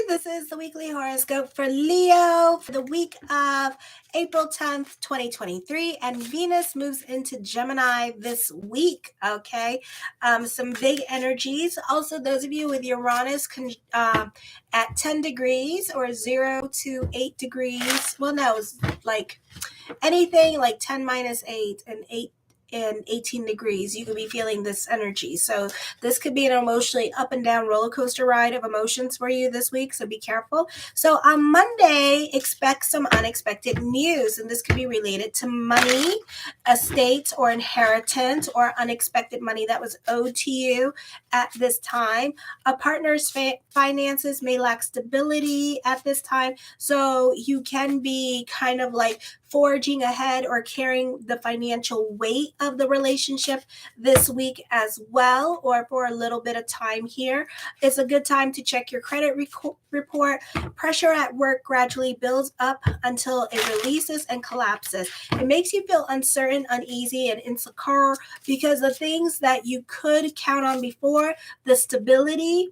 This is the weekly horoscope for Leo for the week of April 10th, 2023, and Venus moves into Gemini this week, okay? Some big energies. Also, those of you with Uranus at 10 degrees or 0 to 8 degrees, well, no, it's like anything like 10 minus 8 and 8 and 18 degrees, you could be feeling this energy. So this could be an emotionally up and down roller coaster ride of emotions for you this week, so be careful. So on Monday, expect some unexpected news, and this could be related to money, estates, or inheritance, or unexpected money that was owed to you at this time. A partner's finances may lack stability at this time, so you can be kind of like forging ahead or carrying the financial weight of the relationship this week as well, or for a little bit of time here. It's a good time to check your credit report. Pressure at work gradually builds up until it releases and collapses. It makes you feel uncertain, uneasy, and insecure because the things that you could count on before, the stability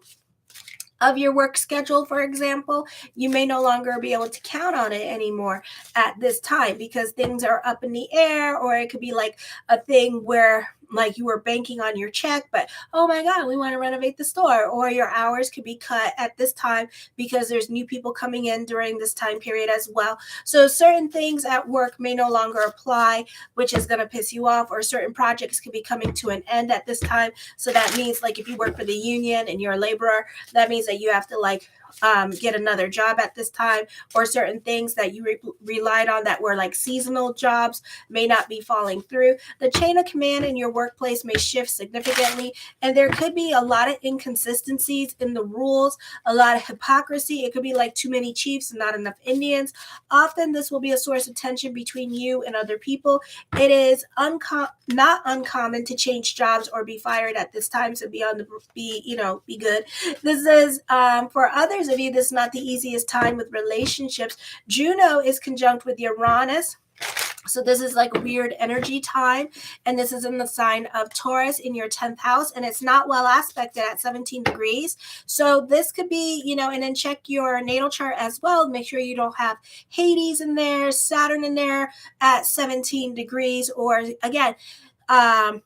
of your work schedule, for example, you may no longer be able to count on it anymore at this time because things are up in the air, or it could be like a thing where like you were banking on your check, but oh my God, we want to renovate the store, or your hours could be cut at this time because there's new people coming in during this time period as well. So certain things at work may no longer apply, which is going to piss you off, or certain projects could be coming to an end at this time. So that means like if you work for the union and you're a laborer, that means that you have to like get another job at this time, or certain things that you relied on that were like seasonal jobs may not be falling through. The chain of command in your workplace may shift significantly, and there could be a lot of inconsistencies in the rules, a lot of hypocrisy. It could be like too many chiefs and not enough Indians. Often this will be a source of tension between you and other people. It is not uncommon to change jobs or be fired at this time, so be good. This is for others of you, this is not the easiest time with relationships. Juno is conjunct with Uranus. So this is like weird energy time, and this is in the sign of Taurus in your 10th house, and it's not well aspected at 17 degrees. So this could be, and then check your natal chart as well. Make sure you don't have Hades in there, Saturn in there at 17 degrees, or again, 10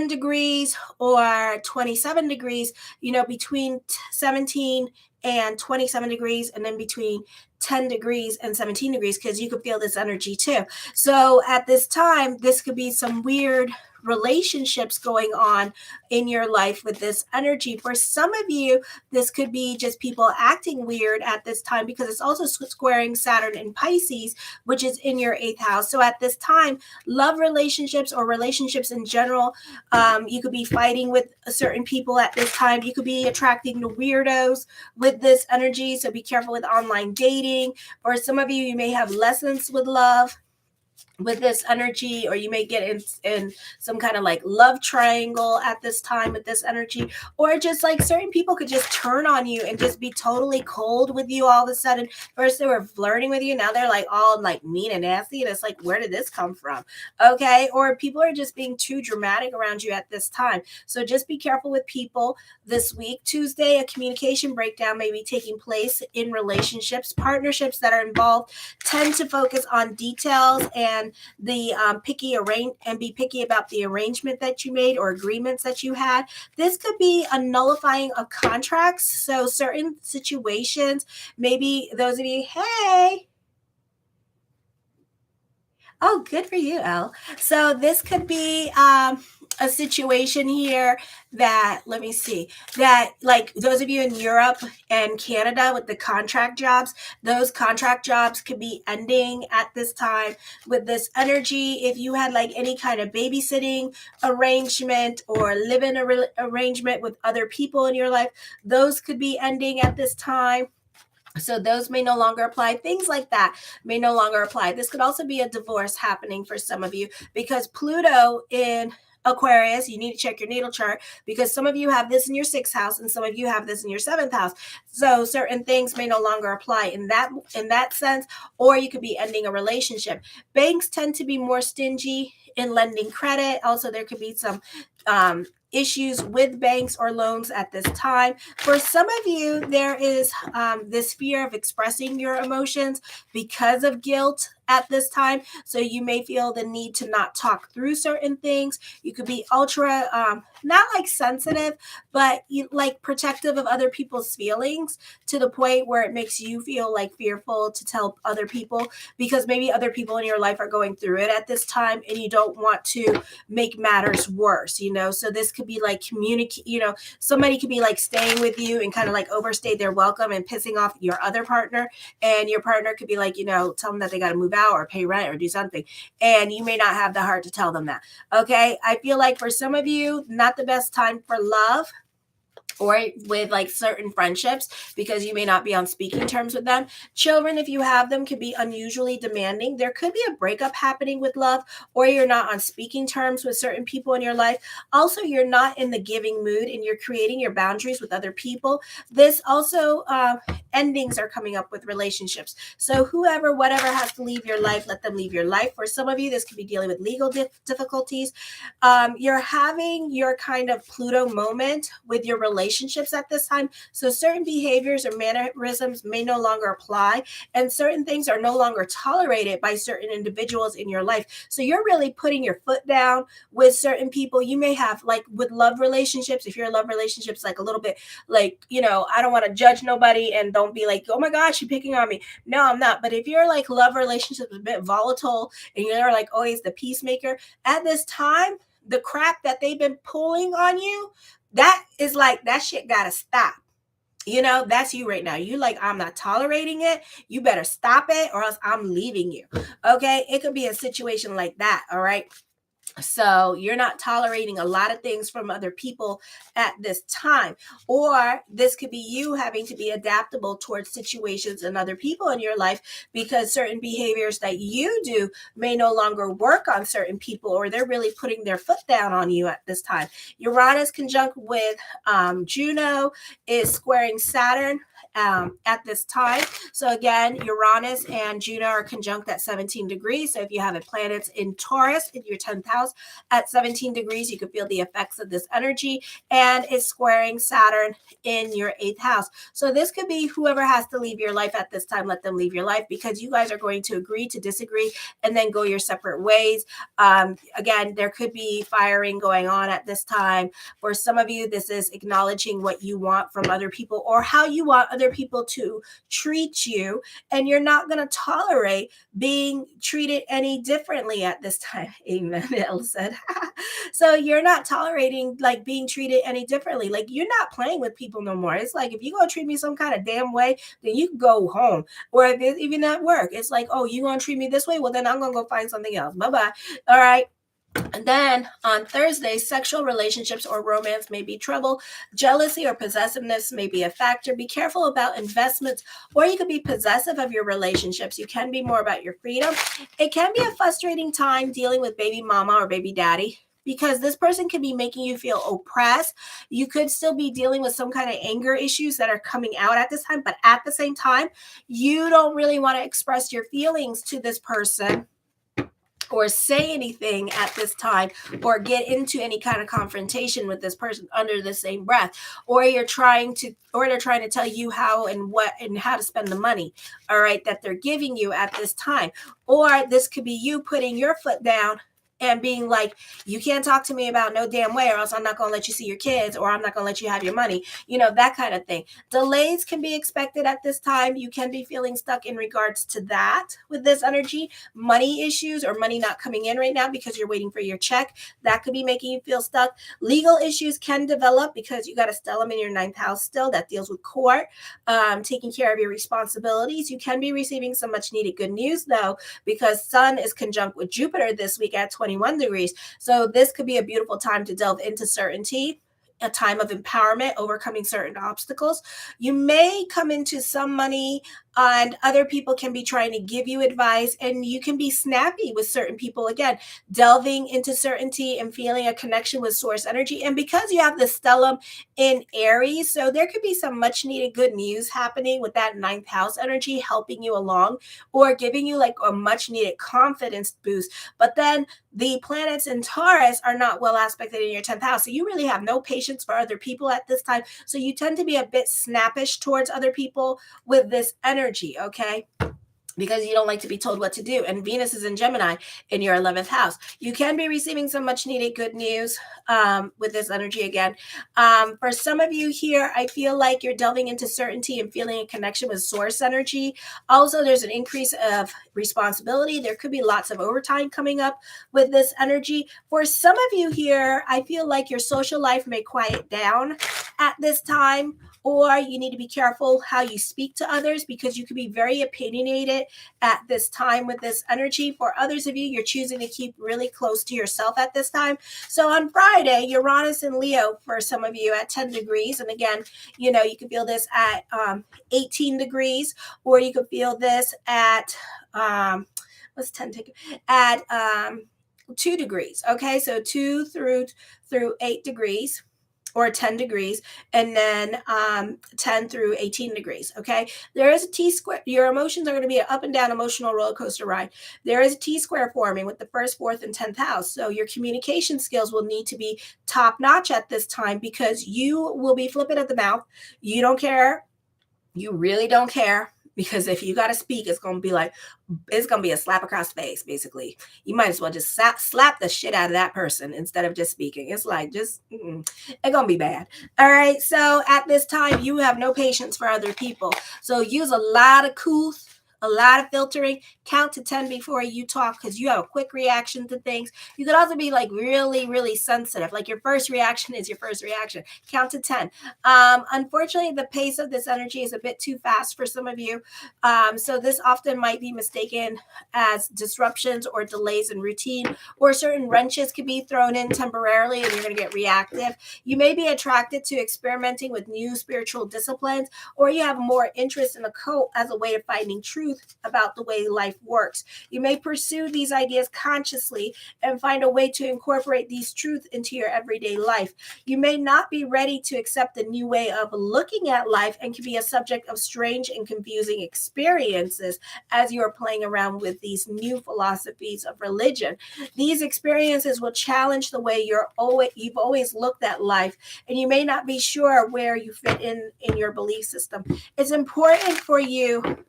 degrees or 27 degrees, between 17 and 27 degrees, and then between 10 degrees and 17 degrees, because you could feel this energy too. So at this time, this could be some weird relationships going on in your life with this energy. For some of you, this could be just people acting weird at this time because it's also squaring Saturn in Pisces, which is in your 8th house. So at this time, love relationships or relationships in general, you could be fighting with certain people at this time. You could be attracting the weirdos with this energy, so be careful with online dating. For some of you, you may have lessons with love with this energy, or you may get in some kind of like love triangle at this time with this energy, or just like certain people could just turn on you and just be totally cold with you all of a sudden. First they were flirting with you, now they're like all like mean and nasty, and it's like, where did this come from? Okay. Or people are just being too dramatic around you at this time, so just be careful with people this week. Tuesday, a communication breakdown may be taking place in relationships. Partnerships that are involved tend to focus on details and the be picky about the arrangement that you made or agreements that you had. This could be a nullifying of contracts. So certain situations, maybe those of you, hey, oh, good for you, Elle. So this could be a situation here that, let me see, that like those of you in Europe and Canada with the contract jobs, those contract jobs could be ending at this time with this energy. If you had like any kind of babysitting arrangement or live-in arrangement with other people in your life, those could be ending at this time. So those may no longer apply. Things like that may no longer apply. This could also be a divorce happening for some of you because Pluto in Aquarius, you need to check your natal chart because some of you have this in your 6th house and some of you have this in your 7th house. So certain things may no longer apply in that sense, or you could be ending a relationship. Banks tend to be more stingy in lending credit. Also, there could be some issues with banks or loans at this time. For some of you, there is this fear of expressing your emotions because of guilt at this time. So you may feel the need to not talk through certain things. You could be ultra, not like sensitive, but like protective of other people's feelings to the point where it makes you feel like fearful to tell other people because maybe other people in your life are going through it at this time and you don't want to make matters worse, So this could be like somebody could be like staying with you and kind of like overstay their welcome and pissing off your other partner. And your partner could be like, tell them that they got to move out or pay rent or do something. And you may not have the heart to tell them that. Okay. I feel like for some of you, not the best time for love or with like certain friendships because you may not be on speaking terms with them. Children, if you have them, could be unusually demanding. There could be a breakup happening with love, or you're not on speaking terms with certain people in your life. Also, you're not in the giving mood and you're creating your boundaries with other people. This also, endings are coming up with relationships. So whatever has to leave your life, let them leave your life. For some of you, this could be dealing with legal difficulties. You're having your kind of Pluto moment with your relationships at this time. So certain behaviors or mannerisms may no longer apply, and certain things are no longer tolerated by certain individuals in your life. So you're really putting your foot down with certain people. You may have like with love relationships, if your love relationships like a little bit like, I don't want to judge nobody and don't be like, oh my gosh, you're picking on me. No, I'm not. But if your like love relationships a bit volatile and you're like always the peacemaker at this time, the crap that they've been pulling on you, that is like, that shit gotta stop. That's you right now. You like, I'm not tolerating it. You better stop it or else I'm leaving you. Okay. It could be a situation like that. All right. So you're not tolerating a lot of things from other people at this time. Or this could be you having to be adaptable towards situations and other people in your life because certain behaviors that you do may no longer work on certain people, or they're really putting their foot down on you at this time. Uranus conjunct with Juno is squaring Saturn at this time. So again, Uranus and Juno are conjunct at 17 degrees. So if you have a planet in Taurus in your 10th house at 17 degrees, you can feel the effects of this energy, and it's squaring Saturn in your 8th house. So this could be whoever has to leave your life at this time, let them leave your life because you guys are going to agree to disagree and then go your separate ways. Again, there could be firing going on at this time. For some of you, this is acknowledging what you want from other people or how you want other people to treat you, and you're not going to tolerate being treated any differently at this time. Amen. Elle said. So you're not tolerating like being treated any differently. Like you're not playing with people no more. It's like if you gonna treat me some kind of damn way, then you can go home. Or if it's even at work, it's like, oh, you gonna treat me this way? Well, then I'm gonna go find something else. Bye-bye. All right. And then on Thursday, sexual relationships or romance may be trouble. Jealousy or possessiveness may be a factor. Be careful about investments, or you could be possessive of your relationships. You can be more about your freedom. It can be a frustrating time dealing with baby mama or baby daddy, because this person can be making you feel oppressed. You could still be dealing with some kind of anger issues that are coming out at this time, but at the same time, you don't really want to express your feelings to this person or say anything at this time or get into any kind of confrontation with this person under the same breath, or they're trying to tell you how and what and how to spend the money, all right, that they're giving you at this time. Or this could be you putting your foot down and being like, you can't talk to me about no damn way or else I'm not going to let you see your kids, or I'm not going to let you have your money, that kind of thing. Delays can be expected at this time. You can be feeling stuck in regards to that with this energy. Money issues or money not coming in right now because you're waiting for your check. That could be making you feel stuck. Legal issues can develop because you got a stellium in your 9th house still that deals with court, taking care of your responsibilities. You can be receiving some much needed good news though, because Sun is conjunct with Jupiter this week at 21 degrees. So this could be a beautiful time to delve into certainty, a time of empowerment, overcoming certain obstacles. You may come into some money and other people can be trying to give you advice, and you can be snappy with certain people. Again, delving into certainty and feeling a connection with source energy. And because you have the stellium in Aries, so there could be some much needed good news happening with that 9th house energy helping you along or giving you like a much needed confidence boost. But then the planets in Taurus are not well aspected in your 10th house. So you really have no patience for other people at this time. So you tend to be a bit snappish towards other people with this energy, okay? Because you don't like to be told what to do. And Venus is in Gemini in your 11th house. You can be receiving some much needed good news with this energy again. For some of you here, I feel like you're delving into certainty and feeling a connection with source energy. Also, there's an increase of responsibility. There could be lots of overtime coming up with this energy. For some of you here, I feel like your social life may quiet down at this time, or you need to be careful how you speak to others because you could be very opinionated at this time with this energy. For others of you, you're choosing to keep really close to yourself at this time. So on Friday, Uranus and Leo for some of you at 10 degrees. And again, you know, you could feel this at 18 degrees, or you could feel this at, what's 10 degrees? At 2 degrees. Okay, so 2 through 8 degrees. Or 10 degrees, and then 10 through 18 degrees, okay? There is a T-square. Your emotions are going to be an up and down emotional roller coaster ride. There is a T-square forming with the 1st, 4th, and 10th house. So your communication skills will need to be top-notch at this time because you will be flipping at the mouth. You don't care. You really don't care. Because if you got to speak, it's going to be like, it's going to be a slap across the face, basically. You might as well just slap the shit out of that person instead of just speaking. It's like, just, it's going to be bad. All right. So at this time, you have no patience for other people. So use a lot of couth, a lot of filtering. Count to 10 before you talk because you have a quick reaction to things. You could also be like really, really sensitive. Like your first reaction is your first reaction. Count to 10. Unfortunately, the pace of this energy is a bit too fast for some of you. So this often might be mistaken as disruptions or delays in routine, or certain wrenches could be thrown in temporarily and you're going to get reactive. You may be attracted to experimenting with new spiritual disciplines, or you have more interest in a cult as a way of finding truth about the way life works. You may pursue these ideas consciously and find a way to incorporate these truths into your everyday life. You may not be ready to accept the new way of looking at life and can be a subject of strange and confusing experiences as you are playing around with these new philosophies of religion. These experiences will challenge the way you've always looked at life, and you may not be sure where you fit in your belief system. It's important for you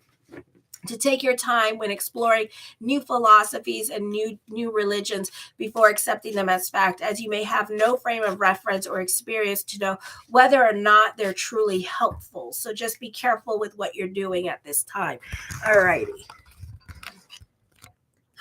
to take your time when exploring new philosophies and new religions before accepting them as fact, as you may have no frame of reference or experience to know whether or not they're truly helpful. So just be careful with what you're doing at this time. All righty.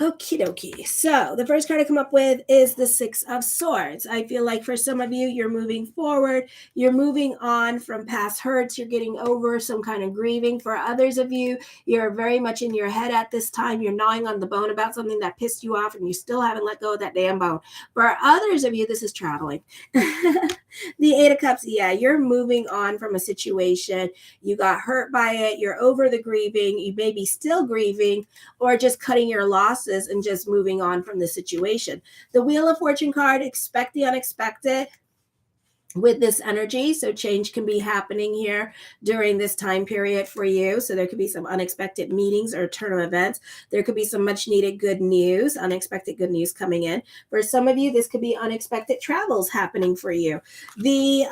Okie dokie. So the first card I come up with is the 6 of Swords. I feel like for some of you, you're moving forward. You're moving on from past hurts. You're getting over some kind of grieving. For others of you, you're very much in your head at this time. You're gnawing on the bone about something that pissed you off and you still haven't let go of that damn bone. For others of you, this is traveling. The 8 of Cups, yeah, you're moving on from a situation. You got hurt by it. You're over the grieving. You may be still grieving or just cutting your losses and just moving on from the situation. The Wheel of Fortune card, expect the unexpected with this energy. So change can be happening here during this time period for you. So there could be some unexpected meetings or turn of events. There could be some much needed good news, unexpected good news coming in. For some of you, this could be unexpected travels happening for you. The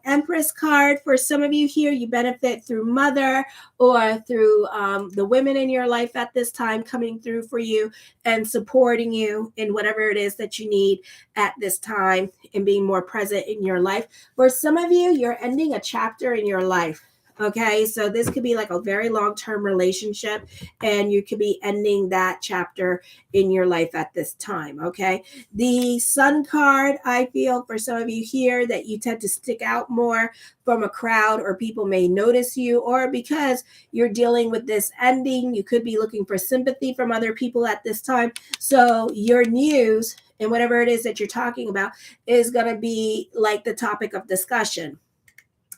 Empress card, for some of you here, you benefit through mother or through the women in your life at this time coming through for you and supporting you in whatever it is that you need at this time and being more present in your life. For some of you, you're ending a chapter in your life. Okay, so this could be like a very long-term relationship and you could be ending that chapter in your life at this time. Okay, the Sun card, I feel for some of you here that you tend to stick out more from a crowd, or people may notice you, or because you're dealing with this ending, you could be looking for sympathy from other people at this time. So your news and whatever it is that you're talking about is going to be like the topic of discussion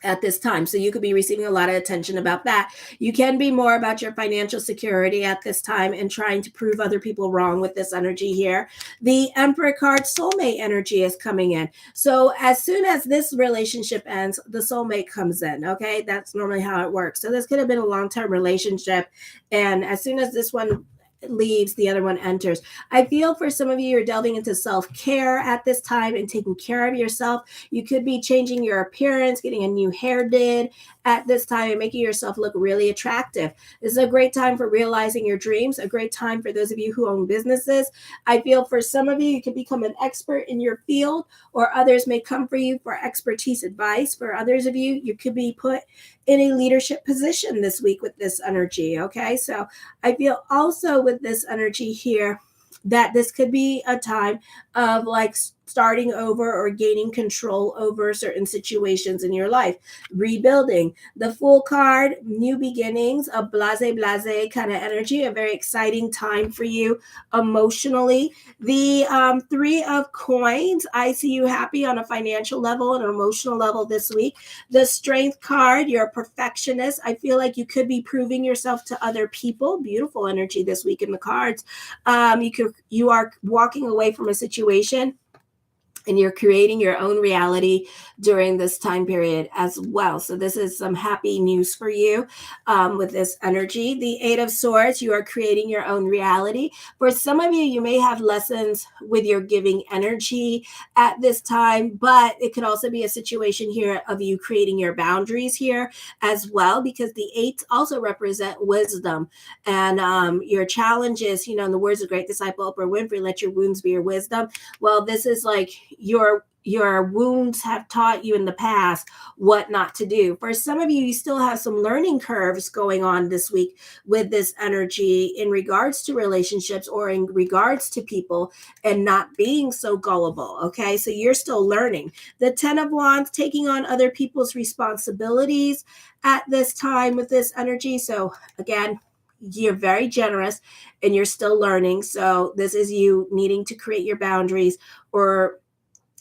at this time. So you could be receiving a lot of attention about that. You can be more about your financial security at this time and trying to prove other people wrong with this energy here. The Emperor card, soulmate energy is coming in. So as soon as this relationship ends, the soulmate comes in. Okay, that's normally how it works. So this could have been a long-term relationship. And as soon as this one leaves, the other one enters. I feel for some of you, you're delving into self-care at this time and taking care of yourself. You could be changing your appearance, getting a new hair did at this time and making yourself look really attractive. This is a great time for realizing your dreams, a great time for those of you who own businesses. I feel for some of you, you can become an expert in your field, or others may come for you for expertise advice. For others of you, you could be put in a leadership position this week with this energy. Okay, so I feel also with this energy here that this could be a time of like starting over or gaining control over certain situations in your life, rebuilding. The Fool card, new beginnings, a blase kind of energy, a very exciting time for you emotionally. The Three of Coins, I see you happy on a financial level and an emotional level this week. The Strength card, you're a perfectionist. I feel like you could be proving yourself to other people. Beautiful energy this week in the cards. You are walking away from a situation and you're creating your own reality during this time period as well. So this is some happy news for you with this energy. The Eight of Swords, you are creating your own reality. For some of you, you may have lessons with your giving energy at this time, but it could also be a situation here of you creating your boundaries here as well, because the eights also represent wisdom and your challenges. You know, in the words of great disciple Oprah Winfrey, let your wounds be your wisdom. Well, this is like your wounds have taught you in the past what not to do. For some of you, you still have some learning curves going on this week with this energy in regards to relationships or in regards to people and not being so gullible. Okay, so you're still learning. The Ten of Wands, taking on other people's responsibilities at this time with this energy. So again, you're very generous and you're still learning. So this is you needing to create your boundaries or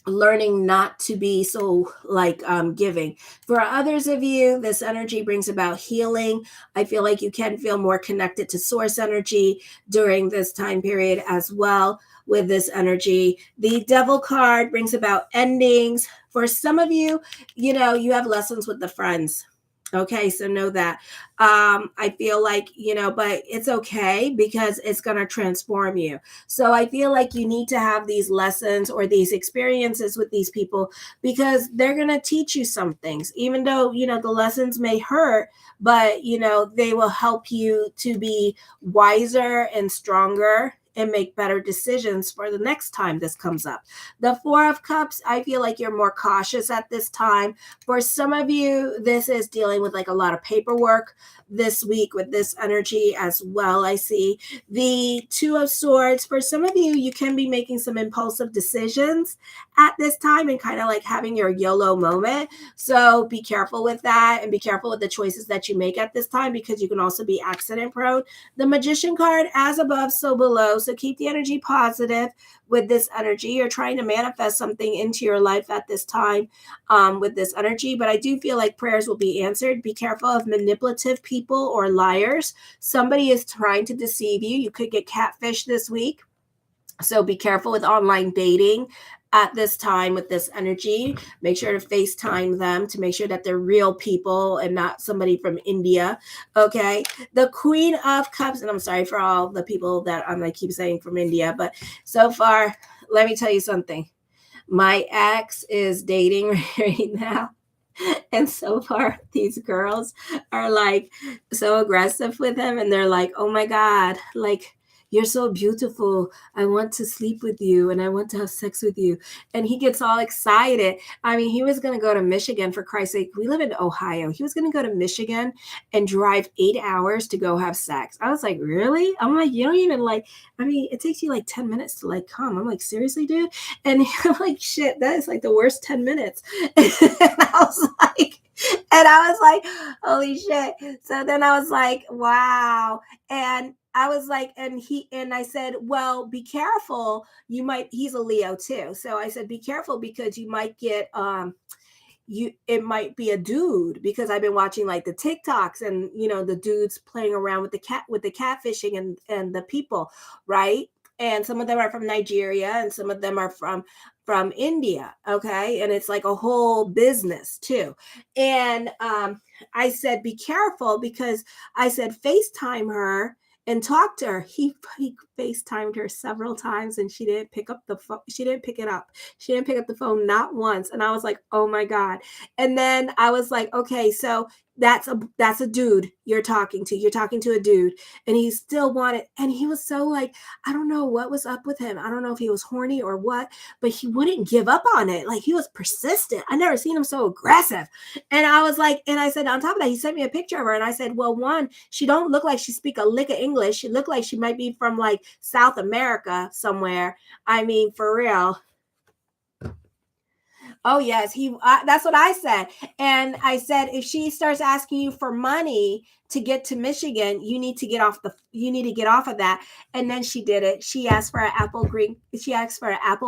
learning not to be so like giving. For others of you, this energy brings about healing. I feel like you can feel more connected to source energy during this time period as well with this energy. The Devil card brings about endings. For some of you, you know, you have lessons with the friends. Okay, so know that. I feel like, you know, but it's okay because it's going to transform you. So I feel like you need to have these lessons or these experiences with these people because they're going to teach you some things, even though, you know, the lessons may hurt, but, you know, they will help you to be wiser and stronger and make better decisions for the next time this comes up. The Four of Cups, I feel like you're more cautious at this time. For some of you, this is dealing with like a lot of paperwork this week with this energy as well. I see the Two of Swords. For some of you, you can be making some impulsive decisions at this time and kind of like having your YOLO moment. So be careful with that and be careful with the choices that you make at this time because you can also be accident prone. The Magician card, as above, so below. So keep the energy positive with this energy. You're trying to manifest something into your life at this time with this energy, but I do feel like prayers will be answered. Be careful of manipulative people or liars. Somebody is trying to deceive you. You could get catfish this week. So be careful with online dating at this time with this energy. Make sure to FaceTime them to make sure that they're real people and not somebody from India. Okay. The Queen of Cups, and I'm sorry for all the people that I keep saying from India, but so far, let me tell you something. My ex is dating right now. And so far, these girls are like so aggressive with him. And they're like, oh my God, like, you're so beautiful. I want to sleep with you and I want to have sex with you. And he gets all excited. I mean, he was going to go to Michigan, for Christ's sake. We live in Ohio. He was going to go to Michigan and drive 8 hours to go have sex. I was like, really? I'm like, you don't even like, I mean, it takes you like 10 minutes to like come. I'm like, seriously, dude? And I'm like, shit, that is like the worst 10 minutes. And I was like, holy shit. So then I was like, wow. And I was like, and I said, well, be careful. You might, he's a Leo too. So I said, be careful because you might get, it might be a dude because I've been watching like the TikToks and, you know, the dudes playing around with the catfishing and the people, right? And some of them are from Nigeria and some of them are from India. Okay. And it's like a whole business too. And I said, be careful because I said, FaceTime her and talk to her. He FaceTimed her several times and she didn't pick up the phone. She didn't pick it up. She didn't pick up the phone not once. And I was like, oh my God. And then I was like, okay, so that's a dude you're talking to. You're talking to a dude. And he still wanted, and he was so like, I don't know what was up with him. I don't know if he was horny or what, but he wouldn't give up on it. Like he was persistent. I never seen him so aggressive. And I was like, and I said, on top of that, he sent me a picture of her. And I said, well, one, she don't look like she speak a lick of English. She looked like she might be from like South America somewhere. I mean, for real. Oh yes, that's what I said. And I said, if she starts asking you for money to get to Michigan, you need to get off of that. And then she did it. She asked for an Apple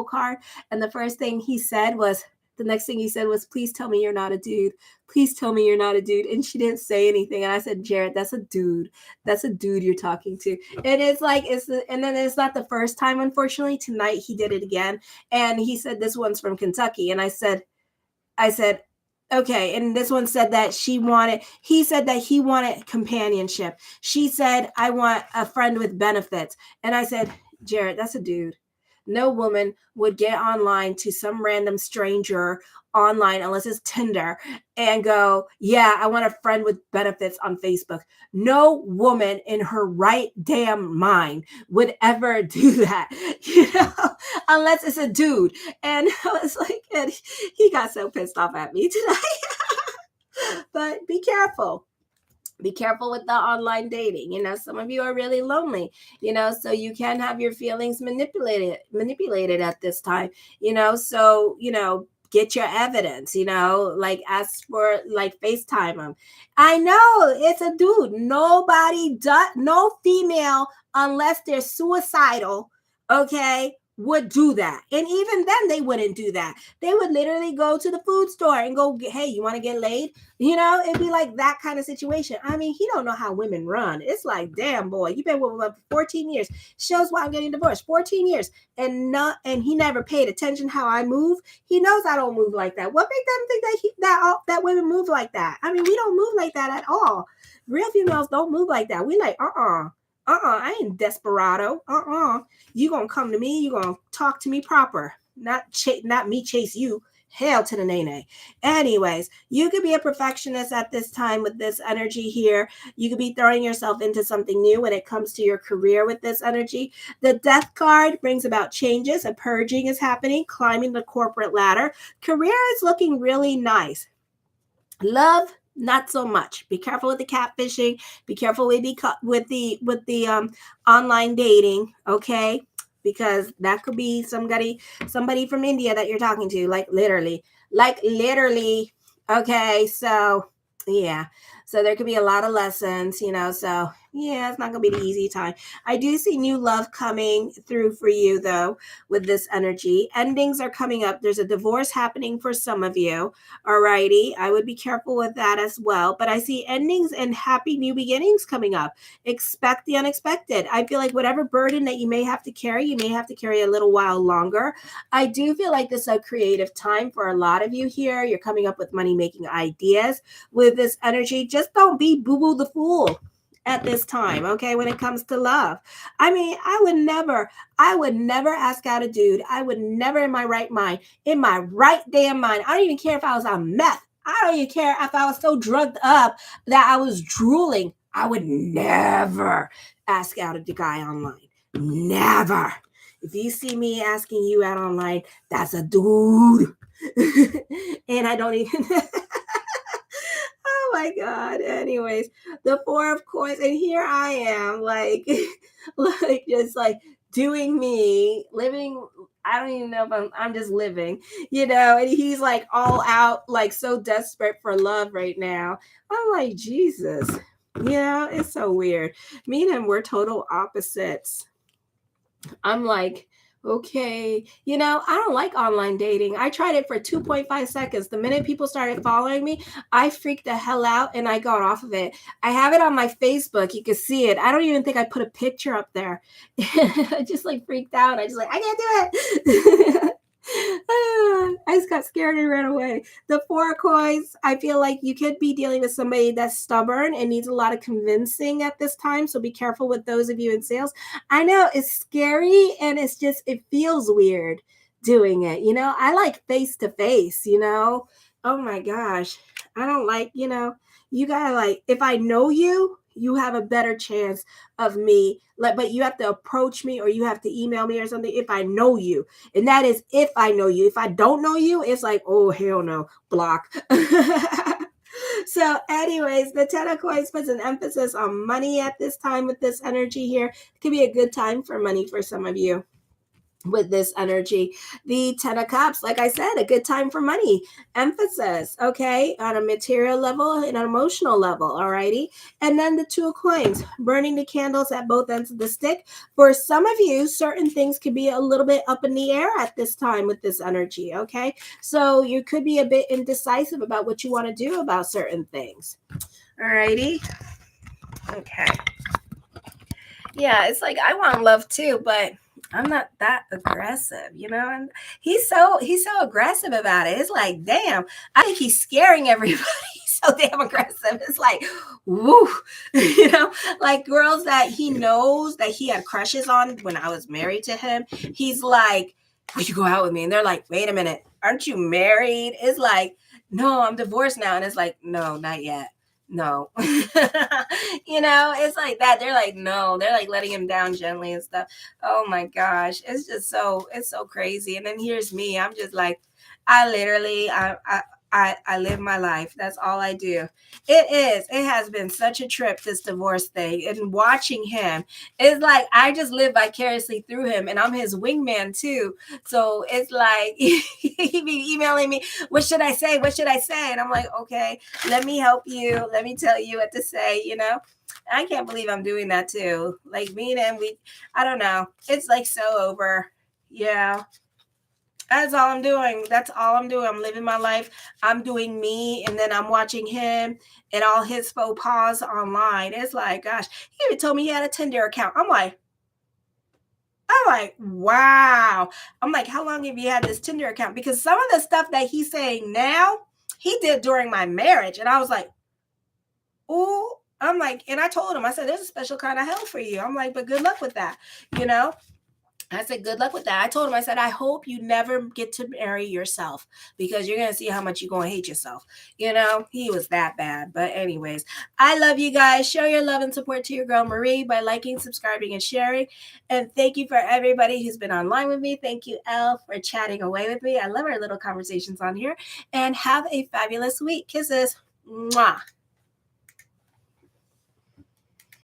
card. And the next thing he said was, please tell me you're not a dude. Please tell me you're not a dude. And she didn't say anything. And I said, Jared, that's a dude. That's a dude you're talking to. And it's like, and then it's not the first time, unfortunately. Tonight he did it again. And he said, this one's from Kentucky. And I said, okay. And this one said that he said that he wanted companionship. She said, I want a friend with benefits. And I said, Jared, that's a dude. No woman would get online to some random stranger online, unless it's Tinder, and go, yeah, I want a friend with benefits on Facebook. No woman in her right damn mind would ever do that, unless it's a dude. And I was like, and he got so pissed off at me tonight. But be careful. Be careful with the online dating. Some of you are really lonely, so you can have your feelings manipulated at this time, so, get your evidence, like ask for, like FaceTime them. I know it's a dude. No female, unless they're suicidal, okay, would do that. And even then they wouldn't do that. They would literally go to the food store and go, hey, you want to get laid? It'd be like that kind of situation. I mean, he don't know how women run. It's like, damn, boy, you've been with him for 14 years. Shows why I'm getting divorced. 14 years. And he never paid attention how I move. He knows I don't move like that. What makes them think that women move like that? I mean, we don't move like that at all. Real females don't move like that. We like, I ain't desperado. You gonna come to me, you gonna talk to me proper, not me chase you. Hell to the nay. Anyways, you could be a perfectionist at this time with this energy here. You could be throwing yourself into something new when it comes to your career with this energy. The Death card brings about changes. A purging is happening, climbing the corporate ladder. Career is looking really nice. Love, not so much. Be careful with the catfishing. Be careful with the online dating, okay? Because that could be somebody from India that you're talking to, like literally. Okay, so yeah. So there could be a lot of lessons, so yeah, it's not going to be the easy time. I do see new love coming through for you, though, with this energy. Endings are coming up. There's a divorce happening for some of you. Alrighty. I would be careful with that as well. But I see endings and happy new beginnings coming up. Expect the unexpected. I feel like whatever burden that you may have to carry, you may have to carry a little while longer. I do feel like this is a creative time for a lot of you here. You're coming up with money-making ideas with this energy. Just don't be boo-boo the fool at this time, okay, when it comes to love. I mean, I would never ask out a dude. I would never in my right damn mind. I don't even care if I was on meth. I don't even care if I was so drugged up that I was drooling. I would never ask out a guy online. Never. If you see me asking you out online, that's a dude. And I don't even... Oh my God. Anyways, the Four of Coins, and here I am, like just like doing me, living. I don't even know if I'm just living, and he's like all out, like so desperate for love right now. I'm like, Jesus, it's so weird. Me and him, we're total opposites. I'm like, okay, I don't like online dating. I tried it for 2.5 seconds. The minute people started following me, I freaked the hell out and I got off of it. I have it on my Facebook. You can see it. I don't even think I put a picture up there. I just like freaked out. I just like, I can't do it. I just got scared and ran away. The Four of Coins, I feel like you could be dealing with somebody that's stubborn and needs a lot of convincing at this time. So be careful with those of you in sales. I know it's scary and it feels weird doing it. I like face to face, Oh my gosh. I don't like, you gotta like, if I know you, you have a better chance of me. Like, but you have to approach me or you have to email me or something if I know you. And that is if I know you. If I don't know you, it's like, oh, hell no, block. So, anyways, the Ten of Coins puts an emphasis on money at this time with this energy here. It could be a good time for money for some of you with this energy. The Ten of Cups, like I said, a good time for money. Emphasis, okay, on a material level and an emotional level, alrighty. And then the Two of Coins, burning the candles at both ends of the stick. For some of you, certain things could be a little bit up in the air at this time with this energy, okay? So you could be a bit indecisive about what you want to do about certain things. Alrighty. Okay. Yeah, it's like I want love too, but I'm not that aggressive, and he's so aggressive about it. It's like, damn, I think he's scaring everybody. So damn aggressive. It's like, woo, like girls that he knows that he had crushes on when I was married to him. He's like, would you go out with me? And they're like, wait a minute, aren't you married? It's like, no, I'm divorced now. And it's like, no, not yet. No. It's like that. They're like, no, they're like letting him down gently and stuff. Oh my gosh. It's so crazy. And then here's me. I'm just like, I live my life. That's all I do. It has been such a trip, this divorce thing. And watching him, it's like I just live vicariously through him. And I'm his wingman too. So it's like he be emailing me, what should I say? What should I say? And I'm like, okay, let me help you. Let me tell you what to say, I can't believe I'm doing that too. Like me and him, I don't know. It's like so over. Yeah. That's all I'm doing. That's all I'm doing. I'm living my life. I'm doing me, and then I'm watching him and all his faux pas online. It's like, gosh, he even told me he had a Tinder account. I'm like, wow. I'm like, how long have you had this Tinder account? Because some of the stuff that he's saying now, he did during my marriage. And I was like, oh, I'm like, and I told him, I said, there's a special kind of hell for you. I'm like, but good luck with that, I said, good luck with that. I told him, I said, I hope you never get to marry yourself because you're going to see how much you're going to hate yourself. He was that bad. But anyways, I love you guys. Show your love and support to your girl Marie by liking, subscribing, and sharing. And thank you for everybody who's been online with me. Thank you, Elle, for chatting away with me. I love our little conversations on here. And have a fabulous week. Kisses. Mwah.